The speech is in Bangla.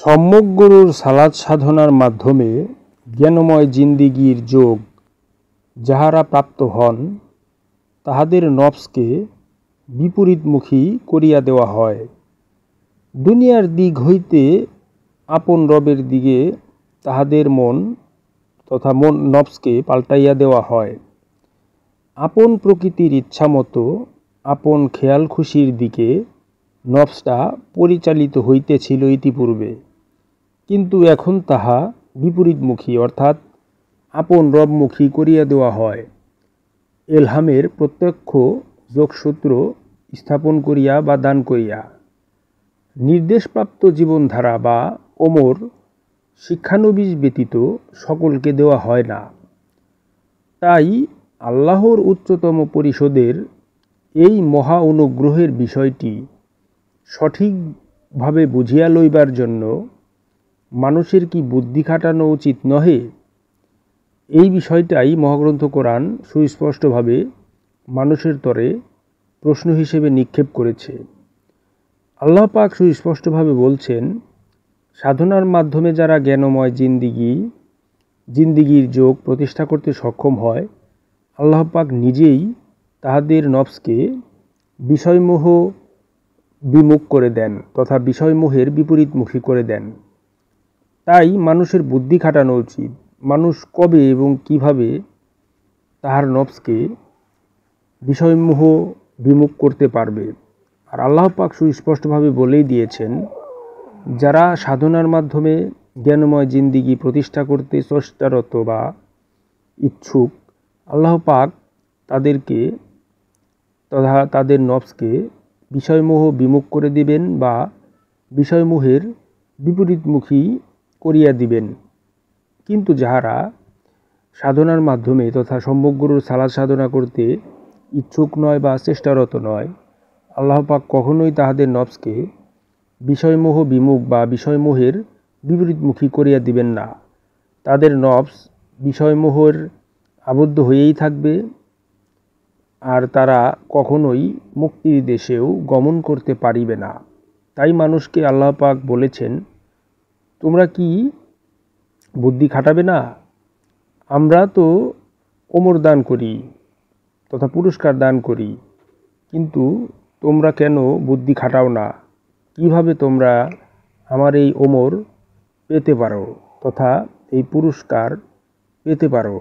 সম্যক গুরুর সালাত সাধনার মাধ্যমে জ্ঞানময় জিন্দিগির যোগ যাহারা প্রাপ্ত হন, তাহাদের নফসকে বিপরীতমুখী করিয়া দেওয়া হয়। দুনিয়ার দিক হইতে আপন রবের দিকে তাহাদের মন তথা নফসকে পাল্টাইয়া দেওয়া হয়। আপন প্রকৃতির ইচ্ছামতো আপন খেয়াল খুশির দিকে নফসটা পরিচালিত হইতেছিল ইতিপূর্বে, কিন্তু এখন তাহা বিপরীতমুখী অর্থাৎ আপন রবমুখী করিয়া দেওয়া হয়। এলহামের প্রত্যক্ষ যোগসূত্র স্থাপন করিয়া বা দান করিয়া। নির্দেশপ্রাপ্ত জীবনধারা বা ওমর শিক্ষানবিশ ব্যতীত সকলকে দেওয়া হয় না। তাই আল্লাহর উচ্চতম পরিষদের এই মহা অনুগ্রহের বিষয়টি সঠিকভাবে বুঝিয়া লইবার জন্য মানুষের কি বুদ্ধি খাটানো উচিত নহে? এই বিষয়টাই মহাগ্রন্থ কোরআন সুস্পষ্টভাবে মানুষের তরে প্রশ্ন হিসেবে নিক্ষেপ করেছে। আল্লাহ পাক সুস্পষ্টভাবে বলছেন, সাধনার মাধ্যমে যারা জ্ঞানময় জিন্দিগির যোগ প্রতিষ্ঠা করতে সক্ষম হয়, আল্লাহ পাক নিজেই তাহাদের নফসকে বিষয়মোহ বিমুখ করে দেন তথা বিষয়মোহের বিপরীতমুখী করে দেন। তাই মানুষের বুদ্ধি খাটানো উচিত, মানুষ কবে এবং কিভাবে তাহার নফসকে বিষয়মোহ বিমুখ করতে পারবে। আর আল্লাহ পাক সুস্পষ্টভাবে বলেই দিয়েছেন, যারা সাধনার মাধ্যমে জ্ঞানময় জিন্দিগি প্রতিষ্ঠা করতে চেষ্টারত বা ইচ্ছুক, আল্লাহ পাক তাদেরকে তথা তাদের নফসকে বিষয়মোহ বিমুখ করে দিবেন বা বিষয়মোহের বিপরীতমুখী করিয়া দিবেন। কিন্তু যাহারা সাধনার মাধ্যমে তথা সম্যক গুরুর সালাত সাধনা করতে ইচ্ছুক নয় বা চেষ্টারত নয়, আল্লাহ পাক কখনোই তাহাদের নফসকে বিষয়মোহ বিমুখ বা বিষয়মোহের বিপরীতমুখী করিয়া দিবেন না। তাদের নফস বিষয়মোহের আবদ্ধ হয়েই থাকবে, আর তারা কখনোই মুক্তির দেশেও গমন করতে পারিবে না। তাই মানুষকে আল্লাহ পাক বলেছেন, তোমরা কি বুদ্ধি খাটাবে না? আমরা তো ওমর দান করি তথা পুরস্কার দান করি, কিন্তু তোমরা কেন বুদ্ধি খাটাও না? কিভাবে তোমরা আমার এই ওমর পেতে পারো তথা এই পুরস্কার পেতে পারো?